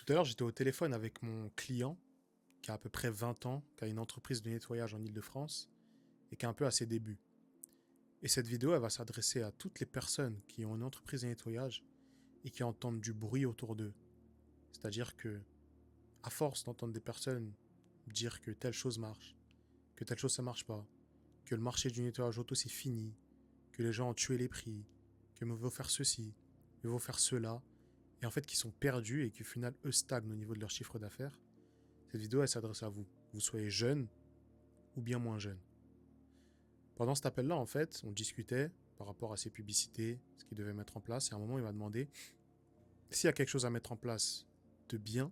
Tout à l'heure, j'étais au téléphone avec mon client qui a à peu près 20 ans, qui a une entreprise de nettoyage en Île-de-France et qui est un peu à ses débuts. Et cette vidéo, elle va s'adresser à toutes les personnes qui ont une entreprise de nettoyage et qui entendent du bruit autour d'eux. C'est-à-dire que, à force d'entendre des personnes dire que telle chose marche, que telle chose ça marche pas, que le marché du nettoyage auto c'est fini, que les gens ont tué les prix, que mieux vaut faire ceci, mieux vaut faire cela, et en fait qui sont perdus et qui au final eux stagnent au niveau de leur chiffre d'affaires. Cette vidéo, elle s'adresse à vous. Vous soyez jeune ou bien moins jeune. Pendant cet appel-là, en fait, on discutait par rapport à ces publicités, ce qu'il devait mettre en place. Et à un moment, il m'a demandé s'il y a quelque chose à mettre en place de bien,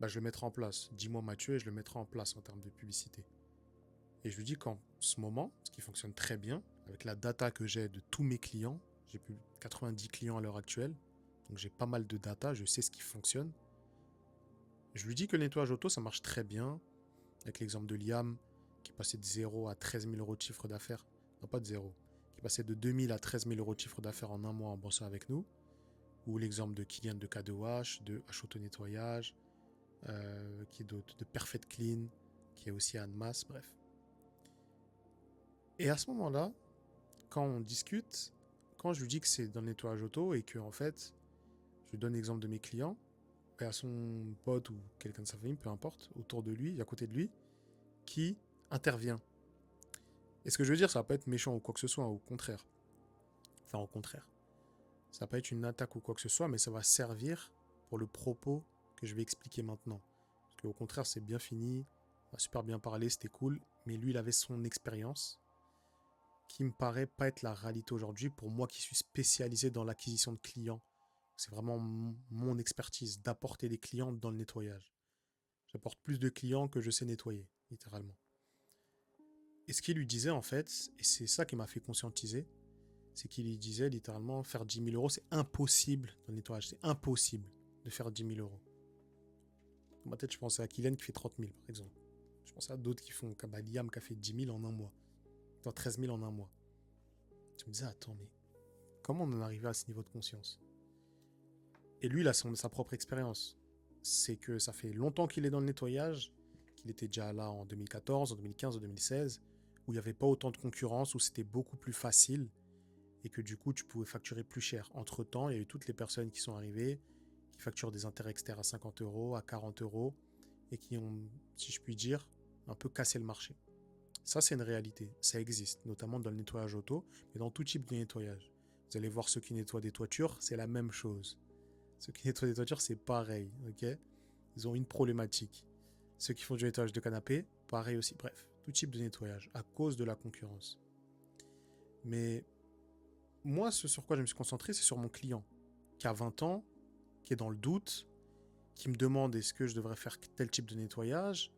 bah, je le mettrai en place. Dis-moi Mathieu et je le mettrai en place en termes de publicité. Et je lui dis qu'en ce moment, ce qui fonctionne très bien, avec la data que j'ai de tous mes clients, j'ai plus de 90 clients à l'heure actuelle, donc j'ai pas mal de data, je sais ce qui fonctionne. Je lui dis que le nettoyage auto, ça marche très bien, avec l'exemple de Liam, qui passait de 0 à 13 000 euros de chiffre d'affaires. Non, pas de 0. Qui passait de 2 000 à 13 000 euros de chiffre d'affaires en un mois en bossant avec nous. Ou l'exemple de Kylian de K2H, de H Auto Nettoyage, qui est de Perfect Clean, qui est aussi à Annemasse, bref. Et à ce moment-là, quand on discute, quand je lui dis que c'est dans le nettoyage auto et que, en fait, je lui donne l'exemple de mes clients, et à son pote ou quelqu'un de sa famille, peu importe, autour de lui, à côté de lui, qui intervient. Et ce que je veux dire, ça va pas être méchant ou quoi que ce soit, au contraire. Enfin, au contraire. Ça va pas être une attaque ou quoi que ce soit, mais ça va servir pour le propos que je vais expliquer maintenant. Parce qu'au contraire, c'est bien fini, on a super bien parlé, c'était cool, mais lui, il avait son expérience, qui me paraît pas être la réalité aujourd'hui pour moi qui suis spécialisé dans l'acquisition de clients. C'est vraiment mon expertise d'apporter des clients dans le nettoyage. J'apporte plus de clients que je sais nettoyer, littéralement. Et ce qu'il lui disait en fait, et c'est ça qui m'a fait conscientiser, c'est qu'il lui disait littéralement faire 10 000 euros, c'est impossible dans le nettoyage, c'est impossible de faire 10 000 euros. Dans ma tête, je pensais à Kylian qui fait 30 000 par exemple. Je pensais à d'autres qui font, comme Liam qui a fait 10 000 en un mois, enfin 13 000 en un mois. Je me disais, attends, mais comment on en est arrivé à ce niveau de conscience? Et lui, il a sa propre expérience. C'est que ça fait longtemps qu'il est dans le nettoyage, qu'il était déjà là en 2014, en 2015, en 2016, où il n'y avait pas autant de concurrence, où c'était beaucoup plus facile et que du coup, tu pouvais facturer plus cher. Entre-temps, il y a eu toutes les personnes qui sont arrivées, qui facturent des intérêts externes à 50 euros, à 40 euros, et qui ont, si je puis dire, un peu cassé le marché. Ça, c'est une réalité. Ça existe, notamment dans le nettoyage auto, mais dans tout type de nettoyage. Vous allez voir ceux qui nettoient des toitures, c'est la même chose. Ceux qui nettoient des toitures, c'est pareil, ok? Ils ont une problématique. Ceux qui font du nettoyage de canapé, pareil aussi. Bref, tout type de nettoyage, à cause de la concurrence. Mais moi, ce sur quoi je me suis concentré, c'est sur mon client, qui a 20 ans, qui est dans le doute, qui me demande est-ce que je devrais faire tel type de nettoyage,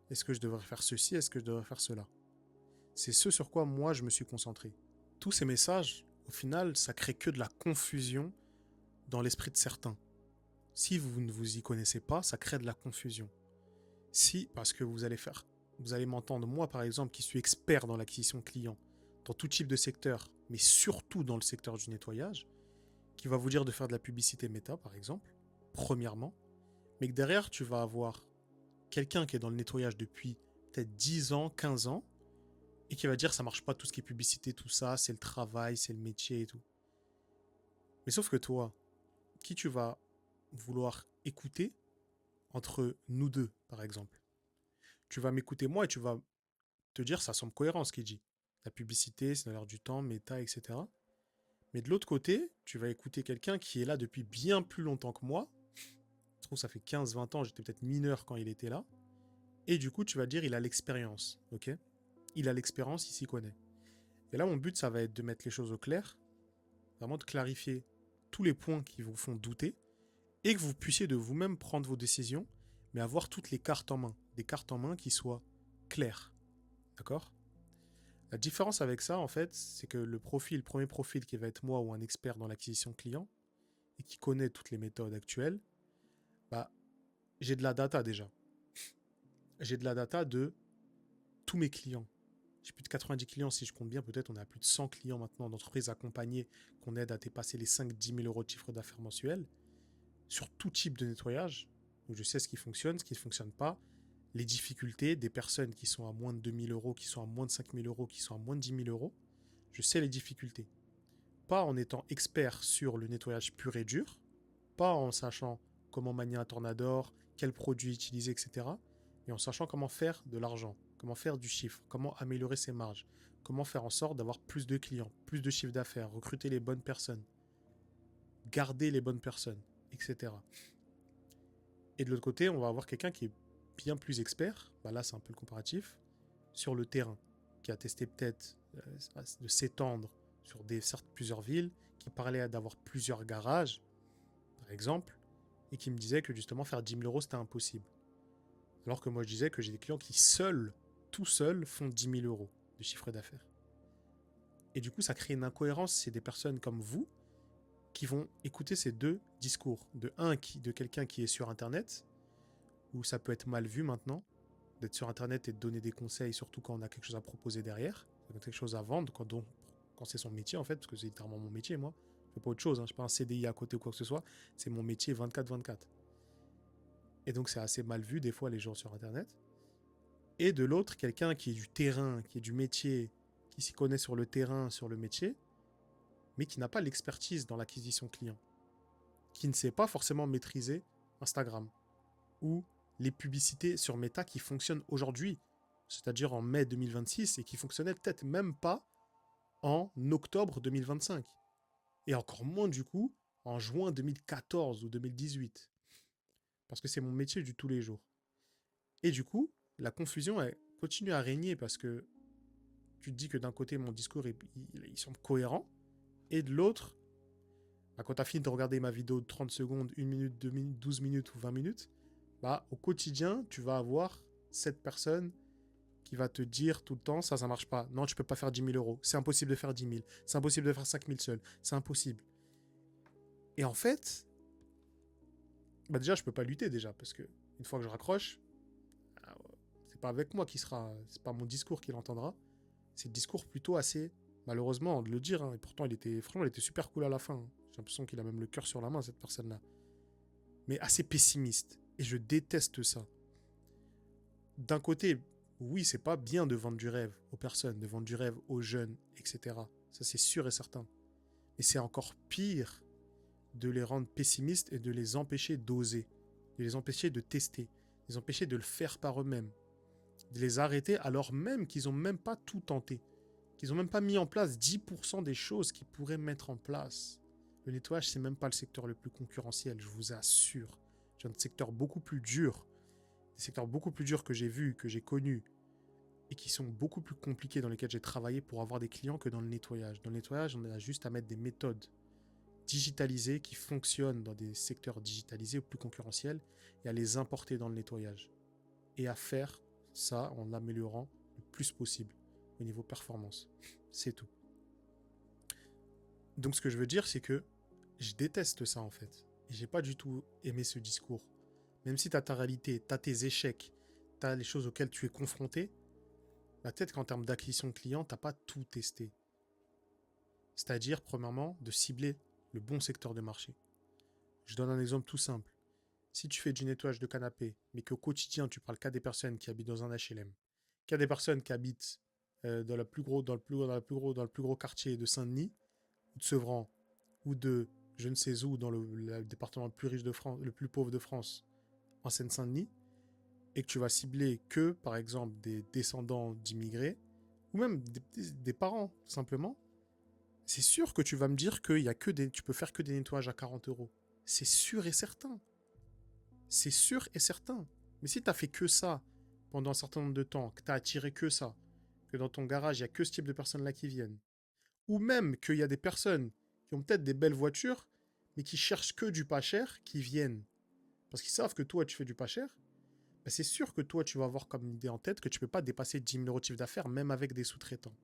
est-ce que je devrais faire ceci, est-ce que je devrais faire cela. C'est ce sur quoi moi je me suis concentré. Tous ces messages, au final, ça crée que de la confusion dans l'esprit de certains. Si vous ne vous y connaissez pas, ça crée de la confusion. Si, parce que vous allez m'entendre, moi par exemple, qui suis expert dans l'acquisition client, dans tout type de secteur, mais surtout dans le secteur du nettoyage, qui va vous dire de faire de la publicité méta, par exemple, premièrement, mais que derrière, tu vas avoir quelqu'un qui est dans le nettoyage depuis peut-être 10 ans, 15 ans, et qui va dire ça marche pas tout ce qui est publicité, tout ça, c'est le travail, c'est le métier et tout. Mais sauf que toi, qui tu vas vouloir écouter entre nous deux, par exemple? Tu vas m'écouter moi et tu vas te dire ça semble cohérent ce qu'il dit. La publicité, c'est dans l'air du temps, méta, etc. Mais de l'autre côté, tu vas écouter quelqu'un qui est là depuis bien plus longtemps que moi. Je trouve que ça fait 15-20 ans, j'étais peut-être mineur quand il était là. Et du coup, tu vas dire il a l'expérience, ok? Il a l'expérience, il s'y connaît. Et là, mon but, ça va être de mettre les choses au clair, vraiment de clarifier tous les points qui vous font douter, et que vous puissiez de vous-même prendre vos décisions, mais avoir toutes les cartes en main. Des cartes en main qui soient claires, d'accord? La différence avec ça, en fait, c'est que le premier profil qui va être moi ou un expert dans l'acquisition client, et qui connaît toutes les méthodes actuelles, bah, j'ai de la data déjà. J'ai de la data de tous mes clients. J'ai plus de 90 clients si je compte bien, peut-être on est à plus de 100 clients maintenant d'entreprises accompagnées qu'on aide à dépasser les 5-10 000 euros de chiffre d'affaires mensuel. sur tout type de nettoyage. Donc je sais ce qui fonctionne, ce qui ne fonctionne pas, les difficultés des personnes qui sont à moins de 2 000 euros, qui sont à moins de 5 000 euros, qui sont à moins de 10 000 euros. Je sais les difficultés. Pas en étant expert sur le nettoyage pur et dur, pas en sachant comment manier un tornador, quels produits utiliser, etc. Mais en sachant comment faire de l'argent, comment faire du chiffre, comment améliorer ses marges, comment faire en sorte d'avoir plus de clients, plus de chiffre d'affaires, recruter les bonnes personnes, garder les bonnes personnes, etc. Et de l'autre côté, on va avoir quelqu'un qui est bien plus expert, bah là c'est un peu le comparatif, sur le terrain, qui a testé peut-être de s'étendre sur certes plusieurs villes, qui parlait d'avoir plusieurs garages, par exemple, et qui me disait que justement faire 10 000 euros c'était impossible. Alors que moi je disais que j'ai des clients qui tout seuls, font 10 000 euros de chiffre d'affaires. Et du coup, ça crée une incohérence. C'est des personnes comme vous qui vont écouter ces deux discours. De quelqu'un qui est sur Internet, où ça peut être mal vu maintenant, d'être sur Internet et de donner des conseils, surtout quand on a quelque chose à proposer derrière, quelque chose à vendre, quand c'est son métier en fait, parce que c'est littéralement mon métier, moi. Je fais pas autre chose, hein. Je fais pas un CDI à côté ou quoi que ce soit. C'est mon métier 24/24. Et donc c'est assez mal vu des fois les gens sur Internet. Et de l'autre, quelqu'un qui est du terrain, qui est du métier, qui s'y connaît sur le terrain, sur le métier, mais qui n'a pas l'expertise dans l'acquisition client, qui ne sait pas forcément maîtriser Instagram ou les publicités sur Meta qui fonctionnent aujourd'hui, c'est-à-dire en mai 2026, et qui fonctionnaient peut-être même pas en octobre 2025. Et encore moins du coup en juin 2014 ou 2018. Parce que c'est mon métier du tous les jours. Et du coup, la confusion elle continue à régner parce que tu te dis que d'un côté mon discours il semble cohérent, et de l'autre, bah, quand tu as fini de regarder ma vidéo de 30 secondes, 1 minute, 2 minutes, 12 minutes ou 20 minutes, bah, au quotidien, tu vas avoir cette personne qui va te dire tout le temps, ça marche pas. Non, tu peux pas faire 10 000 euros. C'est impossible de faire 10 000. C'est impossible de faire 5 000 seul. C'est impossible. Et en fait, bah déjà, je peux pas lutter déjà, parce que une fois que je raccroche, c'est pas avec moi qui sera, c'est pas mon discours qu'il entendra. C'est le discours plutôt assez, malheureusement, de le dire, hein, et pourtant franchement, il était super cool à la fin, hein. J'ai l'impression qu'il a même le cœur sur la main, cette personne-là. Mais assez pessimiste. Et je déteste ça. D'un côté, oui, c'est pas bien de vendre du rêve aux personnes, de vendre du rêve aux jeunes, etc. Ça, c'est sûr et certain. Mais c'est encore pire de les rendre pessimistes et de les empêcher d'oser, de les empêcher de tester, de les empêcher de le faire par eux-mêmes, de les arrêter alors même qu'ils n'ont même pas tout tenté, qu'ils n'ont même pas mis en place 10% des choses qu'ils pourraient mettre en place. Le nettoyage, c'est même pas le secteur le plus concurrentiel, je vous assure. C'est un secteur beaucoup plus dur, des secteurs beaucoup plus durs que j'ai vus, que j'ai connus, et qui sont beaucoup plus compliqués, dans lesquels j'ai travaillé pour avoir des clients, que dans le nettoyage. Dans le nettoyage, on a juste à mettre des méthodes digitalisées qui fonctionnent dans des secteurs digitalisés ou plus concurrentiels, et à les importer dans le nettoyage. Et à faire ça en l'améliorant le plus possible au niveau performance. C'est tout. Donc ce que je veux dire, c'est que je déteste ça en fait. Et j'ai pas du tout aimé ce discours. Même si t'as ta réalité, t'as tes échecs, t'as les choses auxquelles tu es confronté, bah peut-être qu'en termes d'acquisition de clients, t'as pas tout testé. C'est-à-dire, premièrement, de cibler le bon secteur de marché. Je donne un exemple tout simple. Si tu fais du nettoyage de canapé, mais qu'au quotidien, tu parles qu'à des personnes qui habitent dans un HLM, qu'à des personnes qui habitent dans le plus gros quartier de Saint-Denis, ou de Sevran, ou de je ne sais où, dans le département le plus riche de France, le plus pauvre de France, en Seine-Saint-Denis, et que tu vas cibler que, par exemple, des descendants d'immigrés, ou même des parents, simplement, c'est sûr que tu vas me dire que tu peux faire que des nettoyages à 40 euros. C'est sûr et certain. C'est sûr et certain. Mais si tu as fait que ça pendant un certain nombre de temps, que tu as attiré que ça, que dans ton garage, il n'y a que ce type de personnes-là qui viennent, ou même qu'il y a des personnes qui ont peut-être des belles voitures, mais qui cherchent que du pas cher, qui viennent, parce qu'ils savent que toi, tu fais du pas cher, bah c'est sûr que toi, tu vas avoir comme idée en tête que tu ne peux pas dépasser 10 000 euros de chiffre d'affaires, même avec des sous-traitants.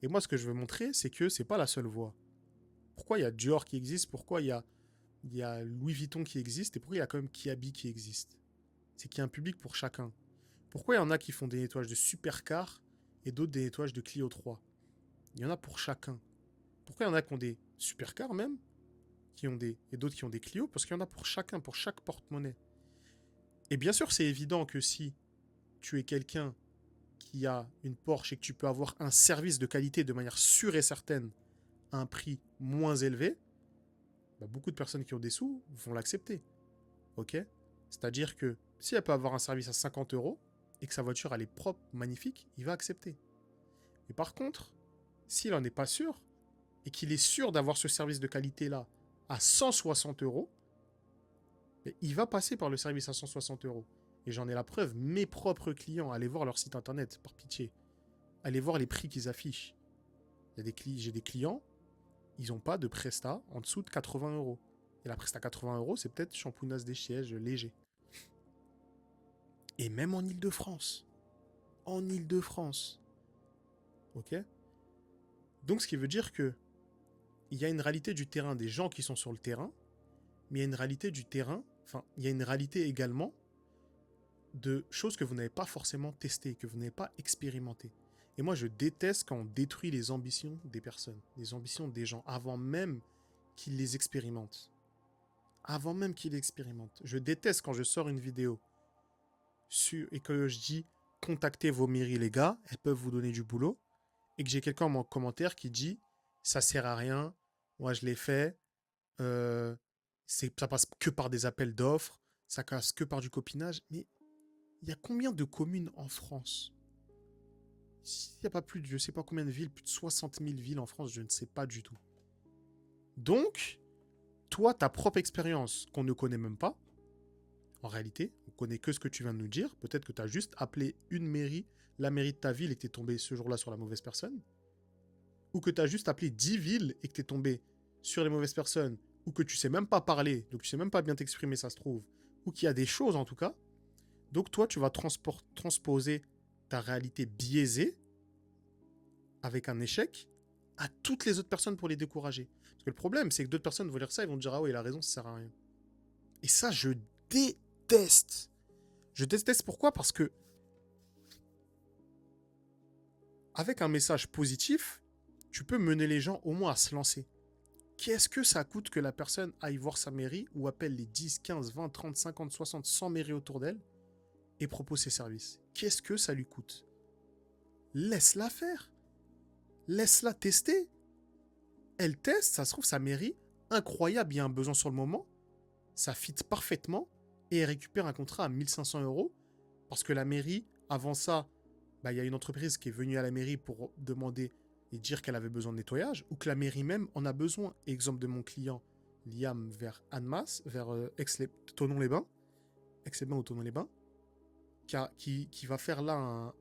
Et moi, ce que je veux montrer, c'est que c'est pas la seule voie. Pourquoi il y a Dior qui existe, pourquoi il y a Louis Vuitton qui existe, et pourquoi il y a quand même Kiabi qui existe. C'est qu'il y a un public pour chacun. Pourquoi il y en a qui font des nettoyages de supercars et d'autres des nettoyages de Clio 3? Il y en a pour chacun. Pourquoi il y en a qui ont des supercars même, et d'autres qui ont des Clio, parce qu'il y en a pour chacun, pour chaque porte-monnaie. Et bien sûr, c'est évident que si tu es quelqu'un qui a une Porsche et que tu peux avoir un service de qualité de manière sûre et certaine à un prix moins élevé, bah, beaucoup de personnes qui ont des sous vont l'accepter. Ok? C'est-à-dire que si elle peut avoir un service à 50 € et que sa voiture elle est propre, magnifique, il va accepter. Mais par contre, s'il n'en est pas sûr et qu'il est sûr d'avoir ce service de qualité-là à 160 €, il va passer par le service à 160 €. Et j'en ai la preuve, mes propres clients, allez voir leur site internet, par pitié. Allez voir les prix qu'ils affichent. J'ai des clients, ils n'ont pas de Presta en dessous de 80 €. Et la Presta 80 €, c'est peut-être shampoonasse des sièges léger. Et même en Ile-de-France. En Ile-de-France. Ok? Donc, ce qui veut dire que il y a une réalité du terrain, des gens qui sont sur le terrain, mais il y a une réalité du terrain, enfin, il y a une réalité également de choses que vous n'avez pas forcément testées, que vous n'avez pas expérimentées. Et moi, je déteste quand on détruit les ambitions des personnes, les ambitions des gens, avant même qu'ils les expérimentent. Avant même qu'ils les expérimentent. Je déteste quand je sors une vidéo et que je dis « Contactez vos mairies, les gars, elles peuvent vous donner du boulot », et que j'ai quelqu'un en commentaire qui dit « Ça sert à rien, moi je l'ai fait, ça passe que par des appels d'offres, ça casse que par du copinage. » Mais il y a combien de communes en France? S'il n'y a pas plus de, je ne sais pas combien de villes, plus de 60 000 villes en France, je ne sais pas du tout. Donc, toi, ta propre expérience qu'on ne connaît même pas, en réalité, on ne connaît que ce que tu viens de nous dire. Peut-être que tu as juste appelé une mairie, la mairie de ta ville, et que tu es tombé ce jour-là sur la mauvaise personne. Ou que tu as juste appelé 10 villes et que tu es tombé sur les mauvaises personnes. Ou que tu sais même pas parler, donc tu sais même pas bien t'exprimer, ça se trouve. Ou qu'il y a des choses en tout cas. Donc toi, tu vas transposer ta réalité biaisée avec un échec à toutes les autres personnes pour les décourager. Parce que le problème, c'est que d'autres personnes vont lire ça et vont dire « Ah oui, il a raison, ça sert à rien. » Et ça, je déteste. Je déteste pourquoi? Parce que avec un message positif, tu peux mener les gens au moins à se lancer. Qu'est-ce que ça coûte que la personne aille voir sa mairie ou appelle les 10, 15, 20, 30, 50, 60, 100 mairies autour d'elle et propose ses services? Qu'est-ce que ça lui coûte? Laisse-la faire. Laisse-la tester. Elle teste, ça se trouve, sa mairie, incroyable, il y a un besoin sur le moment, ça fit parfaitement et elle récupère un contrat à 1500 € parce que la mairie, avant ça, bah, y a une entreprise qui est venue à la mairie pour demander et dire qu'elle avait besoin de nettoyage, ou que la mairie même en a besoin. Exemple de mon client, Liam, vers Annemasse, vers Thonon-les-Bains, Aix-les-Bains ou Thonon-les-Bains, qui va faire là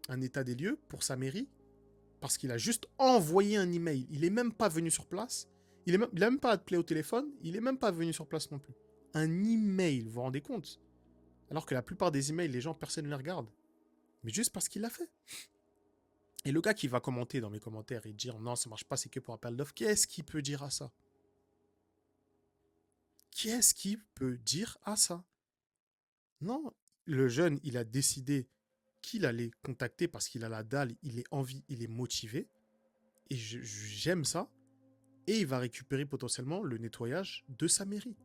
un état des lieux pour sa mairie, parce qu'il a juste envoyé un email. Il n'est même pas venu sur place, il n'a même pas appelé au téléphone, il n'est même pas venu sur place non plus. Un email, vous vous rendez compte? Alors que la plupart des emails, les gens, personne ne les regarde. Mais juste parce qu'il l'a fait. Et le gars qui va commenter dans mes commentaires et dire non, ça marche pas, c'est que pour appel d'offres, qu'est-ce qu'il peut dire à ça? Qu'est-ce qu'il peut dire à ça? Non, le jeune, il a décidé qu'il allait contacter parce qu'il a la dalle, il est envie, il est motivé. Et j'aime ça. Et il va récupérer potentiellement le nettoyage de sa mairie.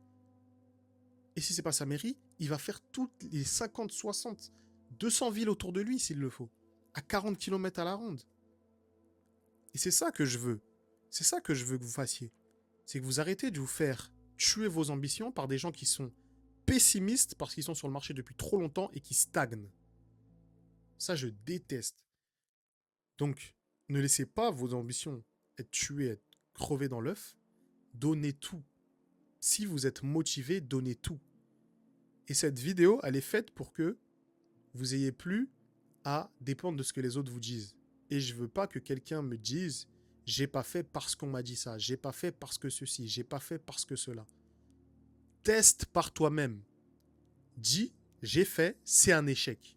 Et si c'est pas sa mairie, il va faire toutes les 50, 60, 200 villes autour de lui s'il le faut. À 40 km à la ronde. Et c'est ça que je veux. C'est ça que je veux que vous fassiez. C'est que vous arrêtez de vous faire tuer vos ambitions par des gens qui sont pessimistes parce qu'ils sont sur le marché depuis trop longtemps et qui stagnent. Ça, je déteste. Donc, ne laissez pas vos ambitions être tuées, être crevées dans l'œuf. Donnez tout. Si vous êtes motivé, donnez tout. Et cette vidéo, elle est faite pour que vous ayez plus à dépendre de ce que les autres vous disent. Et je veux pas que quelqu'un me dise « J'ai pas fait parce qu'on m'a dit ça, j'ai pas fait parce que ceci, j'ai pas fait parce que cela. » Teste par toi-même. Dis « J'ai fait, c'est un échec. »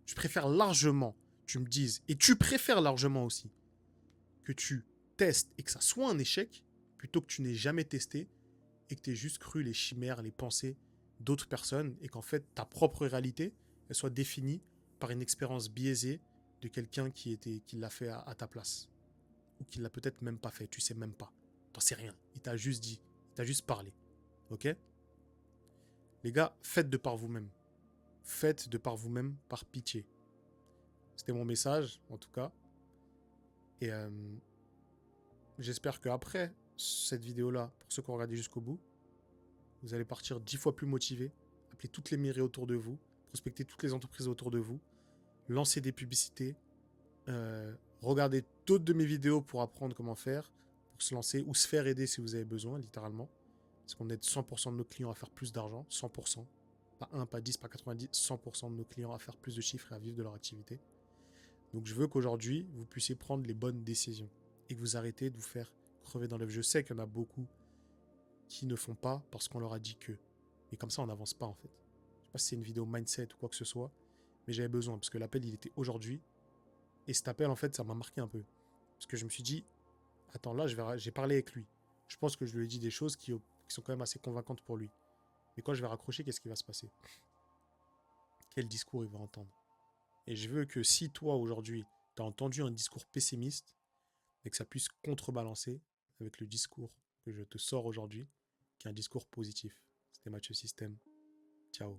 Je préfère largement, tu me dises, et tu préfères largement aussi, que tu testes et que ça soit un échec, plutôt que tu n'aies jamais testé et que tu aies juste cru les chimères, les pensées d'autres personnes et qu'en fait ta propre réalité, elle soit définie par une expérience biaisée de quelqu'un qui l'a fait à ta place. Ou qui l'a peut-être même pas fait, tu sais même pas. T'en sais rien. Il t'a juste dit. Il t'a juste parlé. Ok? Les gars, faites de par vous-même. Faites de par vous-même, par pitié. C'était mon message, en tout cas. Et j'espère qu'après cette vidéo-là, pour ceux qui ont regardé jusqu'au bout, vous allez partir 10 fois plus motivé, appeler toutes les mairies autour de vous, prospecter toutes les entreprises autour de vous, lancer des publicités, regarder d'autres de mes vidéos pour apprendre comment faire, pour se lancer ou se faire aider si vous avez besoin, littéralement. Parce qu'on aide 100% de nos clients à faire plus d'argent, 100%. Pas 1, pas 10, pas 90, 100% de nos clients à faire plus de chiffres et à vivre de leur activité. Donc je veux qu'aujourd'hui, vous puissiez prendre les bonnes décisions et que vous arrêtez de vous faire crever dans l'œuf. Je sais qu'il y en a beaucoup qui ne font pas parce qu'on leur a dit que. Mais comme ça, on n'avance pas en fait. Je sais pas si c'est une vidéo mindset ou quoi que ce soit, mais j'avais besoin parce que l'appel, il était aujourd'hui. Et cet appel, en fait, ça m'a marqué un peu. Parce que je me suis dit, attends, là, j'ai parlé avec lui. Je pense que je lui ai dit des choses qui sont quand même assez convaincantes pour lui. Mais quand je vais raccrocher, qu'est-ce qui va se passer? Quel discours il va entendre? Et je veux que si toi, aujourd'hui, tu as entendu un discours pessimiste, et que ça puisse contrebalancer avec le discours que je te sors aujourd'hui, qui est un discours positif. C'était Mathieu Système. Ciao.